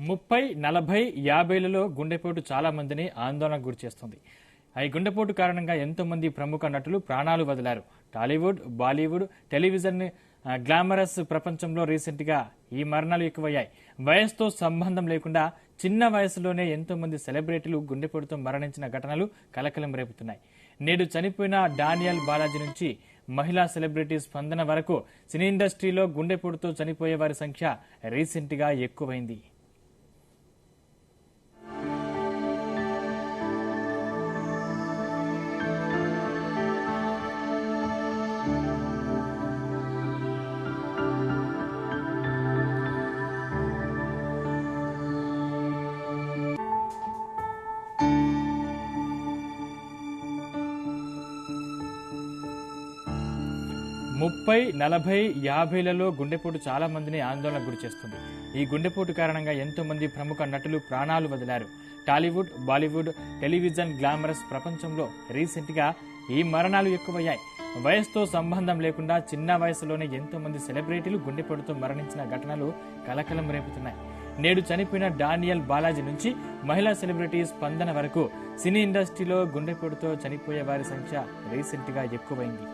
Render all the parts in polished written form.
30, 40, 50లలో గుండెపోటు చాలా మందిని ఆందోళనకు గురిచేస్తుంది. ఈ గుండెపోటు కారణంగా ఎంతో మంది ప్రముఖ నటులు ప్రాణాలు వదిలారు. టాలీవుడ్, బాలీవుడ్, టెలివిజన్ గ్లామరస్ ప్రపంచంలో రీసెంట్ గా ఈ మరణాలు ఎక్కువయ్యాయి. వయసుతో సంబంధం లేకుండా చిన్న వయసులోనే ఎంతో మంది సెలబ్రిటీలు గుండెపోటుతో మరణించిన ఘటనలు కలకలం రేపుతున్నాయి. నేడు చనిపోయిన డానియల్ బాలాజీ నుంచి మహిళా సెలబ్రిటీ స్పందన వరకు సినీ ఇండస్ట్రీలో గుండెపోటుతో చనిపోయే వారి సంఖ్య రీసెంట్ గా ఎక్కువైంది. ముప్పై, 40, 50లలో గుండెపోటు చాలా మందిని ఆందోళనకు గురిచేస్తుంది. ఈ గుండెపోటు కారణంగా ఎంతో మంది ప్రముఖ నటులు ప్రాణాలు వదిలారు. టాలీవుడ్, బాలీవుడ్, టెలివిజన్ గ్లామరస్ ప్రపంచంలో రీసెంట్ గా ఈ మరణాలు ఎక్కువయ్యాయి. వయసుతో సంబంధం లేకుండా చిన్న వయసులోనే ఎంతో మంది సెలబ్రిటీలు గుండెపోటుతో మరణించిన ఘటనలు కలకలం రేపుతున్నాయి. నేడు చనిపోయిన డానియల్ బాలాజీ నుంచి మహిళా సెలబ్రిటీ స్పందన వరకు సినీ ఇండస్ట్రీలో గుండెపోటుతో చనిపోయే వారి సంఖ్య రీసెంట్ గా ఎక్కువైంది.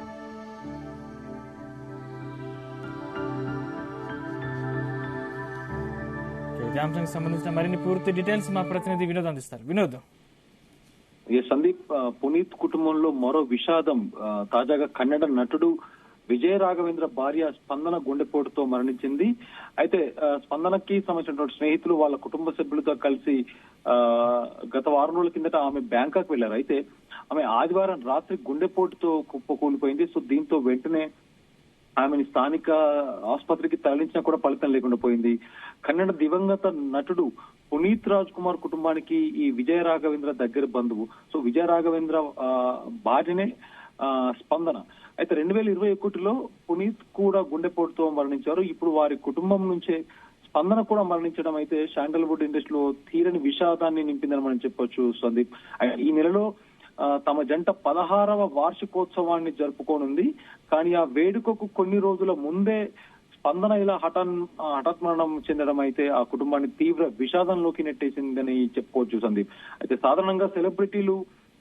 అంశానికి సంబంధించిన మరిన్ని పూర్తి డీటెయిల్స్ మా ప్రతినిధి వినోద్ అందిస్తారు. వినోద్. సందీప్, పునీత్ కుటుంబంలో మరో విషాదం. తాజాగా కన్నడ నటుడు విజయ రాఘవేంద్ర భార్య స్పందన గుండెపోటుతో మరణించింది. అయితే స్పందనకి సంబంధించినటువంటి స్నేహితులు వాళ్ళ కుటుంబ సభ్యులతో కలిసి గత వారం రోజుల కిందట ఆమె బ్యాంకాక్ వెళ్లారు. అయితే ఆమె ఆదివారం రాత్రి గుండెపోటుతో కుప్పకూలిపోయింది. సో దీంతో వెంటనే ఆమెని స్థానిక ఆసుపత్రికి తరలించినా కూడా ఫలితం లేకుండా పోయింది. కన్నడ దివంగత నటుడు పునీత్ రాజ్ కుమార్ కుటుంబానికి ఈ విజయ రాఘవేంద్ర దగ్గర బంధువు. సో విజయ రాఘవేంద్ర భార్యనే స్పందన. అయితే 2021లో పునీత్ కూడా గుండెపోటుతో మరణించారు. ఇప్పుడు వారి కుటుంబం నుంచే స్పందన కూడా మరణించడం అయితే శాండల్వుడ్ ఇండస్ట్రీలో తీరని విషాదాన్ని నింపిందని మనం చెప్పొచ్చు సందీప్. ఈ నెలలో తమ జంట 16వ వార్షికోత్సవాన్ని జరుపుకోనుంది. కానీ ఆ వేడుకకు కొన్ని రోజుల ముందే స్పందన ఇలా హఠాత్ మరణం చెందడం అయితే ఆ కుటుంబాన్ని తీవ్ర విషాదంలోకి నెట్టేసిందని చెప్పుకోవచ్చు సందీప్. అయితే సాధారణంగా సెలబ్రిటీలు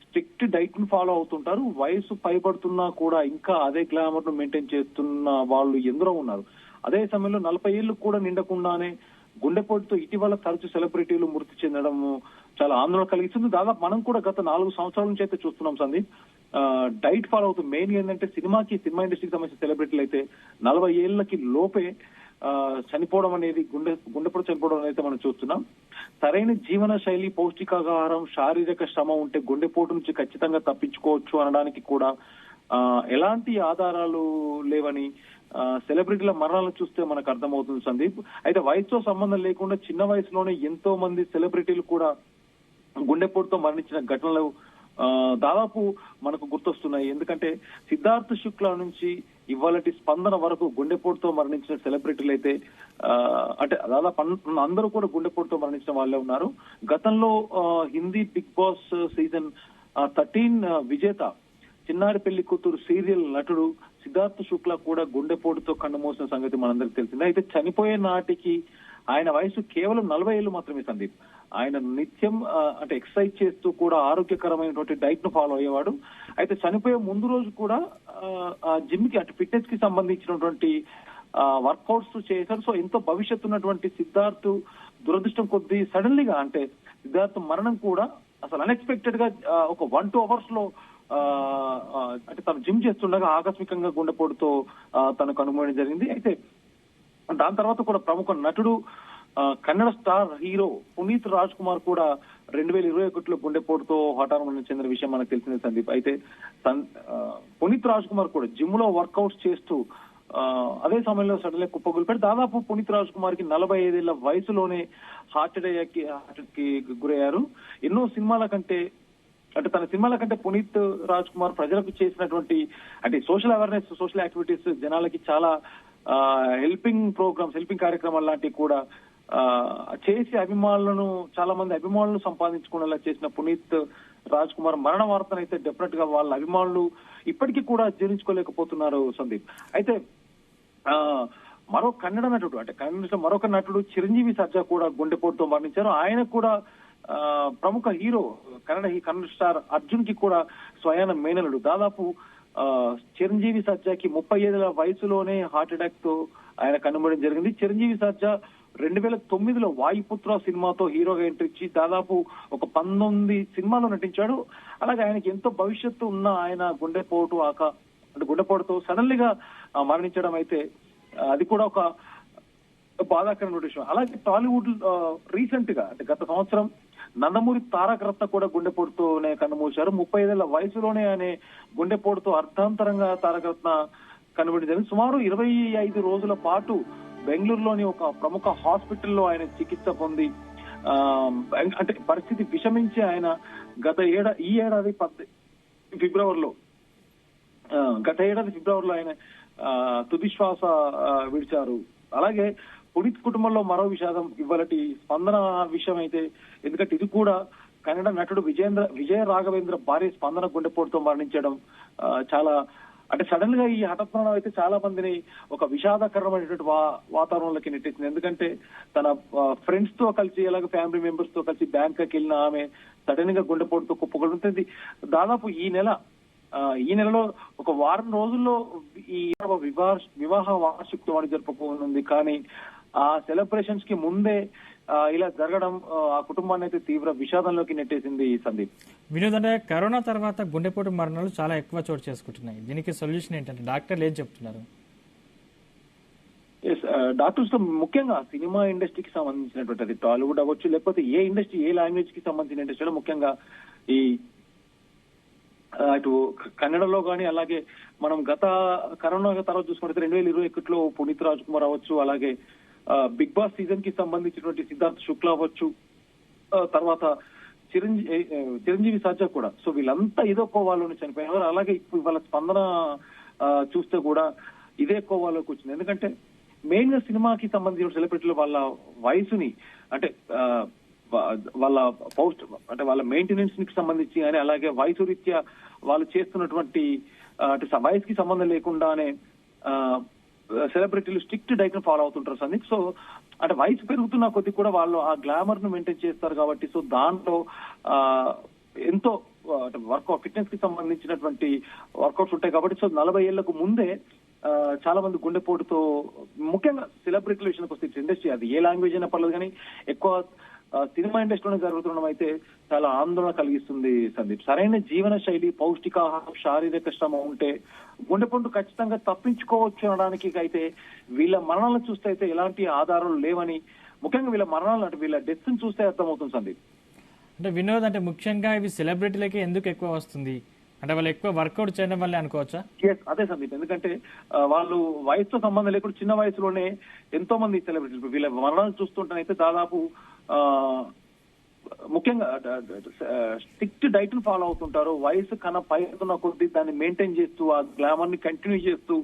స్ట్రిక్ట్ డైట్ ను ఫాలో అవుతుంటారు. వయసు పైబడుతున్నా కూడా ఇంకా అదే గ్లామర్ ను మెయింటైన్ చేస్తున్న వాళ్ళు ఎందరో ఉన్నారు. అదే సమయంలో 40 ఏళ్లు కూడా నిండకుండానే గుండెపోటుతో ఇటీవల తరచు సెలబ్రిటీలు మృతి చెందడం చాలా ఆందోళన కలిగిస్తుంది. దాదాపు మనం కూడా గత 4 సంవత్సరాల నుంచి అయితే చూస్తున్నాం సందీప్. డైట్ ఫాలో అవుతుంది. మెయిన్ ఏంటంటే సినిమా ఇండస్ట్రీకి సంబంధించిన సెలబ్రిటీలు అయితే 40 ఏళ్లకి లోపే చనిపోవడం అనేది గుండెపోటు చనిపోవడం అయితే మనం చూస్తున్నాం. సరైన జీవన శైలి, పౌష్టికాహారం, శారీరక శ్రమ ఉంటే గుండెపోటు నుంచి ఖచ్చితంగా తప్పించుకోవచ్చు అనడానికి కూడా ఎలాంటి ఆధారాలు లేవని సెలబ్రిటీల మరణాలను చూస్తే మనకు అర్థమవుతుంది సందీప్. అయితే వయసుతో సంబంధం లేకుండా చిన్న వయసులోనే ఎంతో మంది సెలబ్రిటీలు కూడా గుండెపోటుతో మరణించిన ఘటనలు దాదాపు మనకు గుర్తొస్తున్నాయి. ఎందుకంటే సిద్ధార్థ్ శుక్లా నుంచి ఇవాళటి స్పందన వరకు గుండెపోటుతో మరణించిన సెలబ్రిటీలు అయితే అంటే దాదాపు అందరూ కూడా గుండెపోటుతో మరణించిన వాళ్ళే ఉన్నారు. గతంలో హిందీ బిగ్ బాస్ సీజన్ 13 విజేత చిన్నారి పెళ్లి కూతురు సీరియల్ నటుడు సిద్ధార్థ్ శుక్లా కూడా గుండెపోటుతో కన్నుమూసిన సంగతి మనందరికి తెలిసిందే. అయితే చనిపోయే నాటికి ఆయన వయసు కేవలం 40 ఏళ్లు మాత్రమే సందీప్. ఆయన నిత్యం అంటే ఎక్సర్సైజ్ చేస్తూ కూడా ఆరోగ్యకరమైనటువంటి డైట్ ను ఫాలో అయ్యేవాడు. అయితే చనిపోయే ముందు రోజు కూడా జిమ్ కి అంటే ఫిట్నెస్ కి సంబంధించినటువంటి వర్కౌట్స్ చేశారు. సో ఎంతో భవిష్యత్తు ఉన్నటువంటి సిద్ధార్థ్ దురదృష్టం కొద్దీ సడన్లీగా అంటే సిద్ధార్థ్ మరణం కూడా అసలు అన్ఎక్స్పెక్టెడ్ గా ఒక 1-2 అవర్స్ లో అంటే తను జిమ్ చేస్తుండగా ఆకస్మికంగా గుండెపోటుతో తను కనుగొనడం జరిగింది. అయితే దాని తర్వాత కూడా ప్రముఖ నటుడు కన్నడ స్టార్ హీరో పునీత్ రాజ్ కుమార్ కూడా 2021లో గుండెపోటుతో హఠాత్ మరణం చెందిన విషయం మనకు తెలిసిందే సందీప్. అయితే పునీత్ రాజ్ కుమార్ కూడా జిమ్ లో వర్కౌట్స్ చేస్తూ అదే సమయంలో సడన్గా కుప్పకూలిపోయాడు. దాదాపు పునీత్ రాజ్ కుమార్ కి 45 ఏళ్ల వయసులోనే హార్ట్ అటాక్ కి గురయ్యారు. ఎన్నో సినిమాల కంటే అంటే తన సినిమాల కంటే పునీత్ రాజ్ కుమార్ ప్రజలకు చేసినటువంటి అంటే సోషల్ అవేర్నెస్, సోషల్ యాక్టివిటీస్, జనాలకి చాలా హెల్పింగ్ కార్యక్రమాలు లాంటివి కూడా చేసి చాలా మంది అభిమానులను సంపాదించుకునేలా చేసిన పునీత్ రాజ్ కుమార్ మరణ వార్తనైతే డెఫినెట్ గా వాళ్ళ అభిమానులు ఇప్పటికీ కూడా జీర్ణించుకోలేకపోతున్నారు సందీప్. అయితే మరో కన్నడ నటుడు అంటే కన్నడ మరొక నటుడు చిరంజీవి సర్జా కూడా గుండెపోటుతో మరణించారు. ఆయన కూడా ప్రముఖ హీరో కన్నడ స్టార్ అర్జున్ కి కూడా స్వయాన మేనలుడు. దాదాపు చిరంజీవి సర్జాకి 35 వయసులోనే హార్ట్ అటాక్ తో ఆయన కనుమరడం జరిగింది. చిరంజీవి సర్జా 2009లో వాయుపుత్ర సినిమాతో హీరోగా ఎంట్రీ ఇచ్చి దాదాపు ఒక 19 సినిమాలో నటించాడు. అలాగే ఆయనకి ఎంతో భవిష్యత్తు ఉన్న ఆయన గుండెపోటుతో సడన్లీ గా మరణించడం అయితే అది కూడా ఒక బాధాకరమైన విషయం. అలాగే టాలీవుడ్ రీసెంట్ గా అంటే గత సంవత్సరం నందమూరి తారక రత్న కూడా గుండెపోటుతోనే కన్నుమూశారు. 35 వయసులోనే ఆయన గుండెపోటుతో అర్ధాంతరంగా తారక రత్న కనుమడి జరిగింది. సుమారు 25 రోజుల పాటు బెంగళూరులోని ఒక ప్రముఖ హాస్పిటల్లో ఆయన చికిత్స పొంది అంటే పరిస్థితి విషమించి ఆయన ఈ ఏడాది ఫిబ్రవరిలో ఆయన తుది శ్వాస విడిచారు. అలాగే పునీత్ కుటుంబంలో మరో విషాదం ఇవ్వాలటి స్పందన విషయం అయితే, ఎందుకంటే ఇది కూడా కన్నడ నటుడు విజయ రాఘవేంద్ర భార్య స్పందన గుండెపోటుతో మరణించడం చాలా అంటే సడన్ గా ఈ హఠాత్మరణం అయితే చాలా మందిని ఒక విషాదకరమైనటువంటి వాతావరణంలోకి నెట్టేసింది. ఎందుకంటే తన ఫ్రెండ్స్ తో కలిసి అలాగే ఫ్యామిలీ మెంబర్స్ తో కలిసి బ్యాంకాక్ వెళ్ళిన ఆమె సడన్ గా గుండెపోటుతో కుప్పకొడుతుంది. దాదాపు ఈ నెలలో ఒక వారం రోజుల్లో ఈ వివాహ వార్షికోత్సవాన్ని జరుపుకోనుంది. కానీ ఆ సెలబ్రేషన్స్ కి ముందే ఇలా జరగడం ఆ కుటుంబాన్ని అయితే తీవ్ర విషాదంలోకి నెట్టేసింది. సందీప్, వినోద్, అంటే కరోనా తర్వాత గుండెపోటు మరణాలు చాలా ఎక్కువ చోటు చేసుకుంటున్నాయి. దీనికి సొల్యూషన్ ఏంటంటే డాక్టర్లు ఏం చెప్తున్నారు? డాక్టర్స్ తో ముఖ్యంగా సినిమా ఇండస్ట్రీకి సంబంధించినటువంటి అది టాలీవుడ్ అవ్వచ్చు లేకపోతే ఏ లాంగ్వేజ్ కి సంబంధించిన ఇండస్ట్రీలో ముఖ్యంగా ఈ అటు కన్నడలో కానీ అలాగే మనం గత కరోనా తర్వాత చూసుకుంటే 2021లో పునీత్ రాజ్ కుమార్ అవ్వచ్చు, అలాగే బిగ్ బాస్ సీజన్ కి సంబంధించినటువంటి సిద్ధార్థ్ శుక్లా అవ్వచ్చు, తర్వాత చిరంజీవి సర్జా కూడా. సో వీళ్ళంతా ఇదో కోవాలోనే చనిపోయినారు. అలాగే ఇప్పుడు వాళ్ళ స్పందన చూస్తే కూడా ఇదే కోవాలోకి వచ్చింది. ఎందుకంటే మెయిన్ గా సినిమాకి సంబంధించిన సెలబ్రిటీలు వాళ్ళ వయసుని అంటే వాళ్ళ మెయింటెనెన్స్ కి సంబంధించి కానీ అలాగే వయసు రీత్యా వాళ్ళు చేస్తున్నటువంటి వయసుకి సంబంధం లేకుండానే సెలబ్రిటీలు స్ట్రిక్ట్ డైట్ ను ఫాలో అవుతుంటారు సందీప్. సో అంటే వయసు పెరుగుతున్న కొద్ది కూడా వాళ్ళు ఆ గ్లామర్ ను మెయింటైన్ చేస్తారు కాబట్టి సో దాంట్లో ఎంతో వర్కౌట్ ఫిట్నెస్ కి సంబంధించినటువంటి వర్కౌట్స్ ఉంటాయి కాబట్టి సో 40 ఏళ్లకు ముందే చాలా మంది గుండెపోటుతో ముఖ్యంగా సెలబ్రిటీల విషయానికి వస్తే ఇండస్ట్రీ అది ఏ లాంగ్వేజ్ అయినా పర్లేదు కానీ ఎక్కువ సినిమా ఇండస్ట్రీలోనే జరుగుతుండడం అయితే చాలా ఆందోళన కలిగిస్తుంది సందీప్. సరైన జీవన శైలి, పౌష్టికాహారం, శారీరక శ్రమ ఉంటే గుండెపోటు ఖచ్చితంగా తప్పించుకోవచ్చు అనడానికి అయితే వీళ్ళ మరణాలను చూస్తే అయితే ఎలాంటి ఆధారాలు లేవని, ముఖ్యంగా వీళ్ళ మరణాలు అంటే వీళ్ళ డెత్స్ ని చూస్తే అర్థమవుతుంది సందీప్. అంటే వినోద్, అంటే ముఖ్యంగా ఇవి సెలబ్రిటీలకి ఎందుకు ఎక్కువ వస్తుంది అంటే వాళ్ళు ఎక్కువ వర్కౌట్ చేయడం వల్లే అనుకోవచ్చా? అదే సందీప్, ఎందుకంటే వాళ్ళు వయసుతో సంబంధం లేకుండా చిన్న వయసులోనే ఎంతో మంది సెలబ్రిటీలు వీళ్ళ మరణాలు చూస్తుంటేనైతే దాదాపు ముఖ్యంగా స్ట్రిక్ట్ డైట్ ను ఫాలో అవుతుంటారు. వయసు కన్నా పైన కొద్దీ దాన్ని మెయింటైన్ చేస్తూ ఆ గ్లామర్ ని కంటిన్యూ చేస్తూ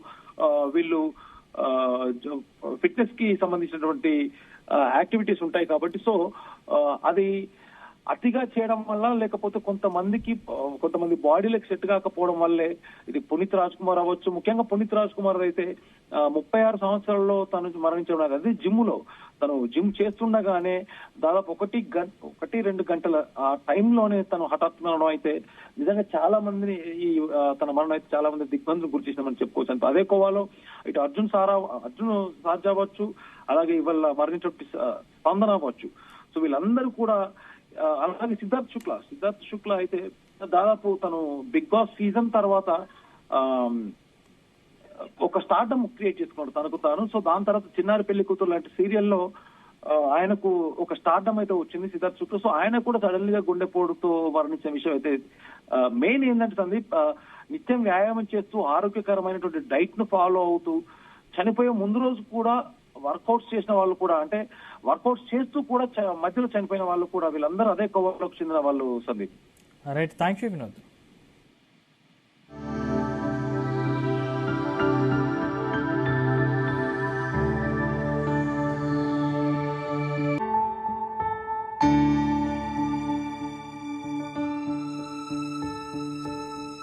వీళ్ళు ఫిట్నెస్ కి సంబంధించినటువంటి యాక్టివిటీస్ ఉంటాయి కాబట్టి సో అది అతిగా చేయడం వల్ల లేకపోతే కొంతమంది బాడీలకు సెట్ కాకపోవడం వల్లే ఇది పునీత్ రాజ్ కుమార్ అవ్వచ్చు. ముఖ్యంగా పునీత్ రాజ్ కుమార్ అయితే 36 సంవత్సరాల్లో తను మరణించడం అది తను జిమ్ చేస్తుండగానే దాదాపు 1-2 గంటల ఆ టైంలోనే తను హఠాత్మరణం అయితే నిజంగా చాలా మందిని తన మరణం అయితే చాలా మంది దిగ్బంధం గురి చేసినామని చెప్పుకోవచ్చు. అదే కోవాలో ఇటు అర్జున్ సార్జా అవ్వచ్చు, అలాగే ఇవాళ మరణించిన స్పందన అవ్వచ్చు. సో వీళ్ళందరూ కూడా అలాగే సిద్ధార్థ్ శుక్లా అయితే దాదాపు తను బిగ్ బాస్ సీజన్ తర్వాత ఒక స్టార్డమ్ క్రియేట్ చేసుకున్నాడు తనకు తాను. సో దాని తర్వాత చిన్నారి పెళ్లి కూతురు లాంటి సీరియల్లో ఆయనకు ఒక స్టార్డమ్ అయితే వచ్చింది సిద్ధార్థ్ శుక్లా. సో ఆయన కూడా సడన్ గా గుండెపోటుతో మరణించిన విషయం అయితే మెయిన్ ఏంటంటే సందీప్ నిత్యం వ్యాయామం చేస్తూ ఆరోగ్యకరమైనటువంటి డైట్ ను ఫాలో అవుతూ చనిపోయే ముందు రోజు కూడా వర్కౌట్స్ చేసిన వాళ్ళు కూడా అంటే వర్కౌట్స్ చేస్తూ కూడా మధ్యలో చనిపోయిన వాళ్ళు కూడా వీళ్ళందరూ అదే కోవలోకి చెందిన వాళ్ళు Sandeep. Right, thank you Vinod.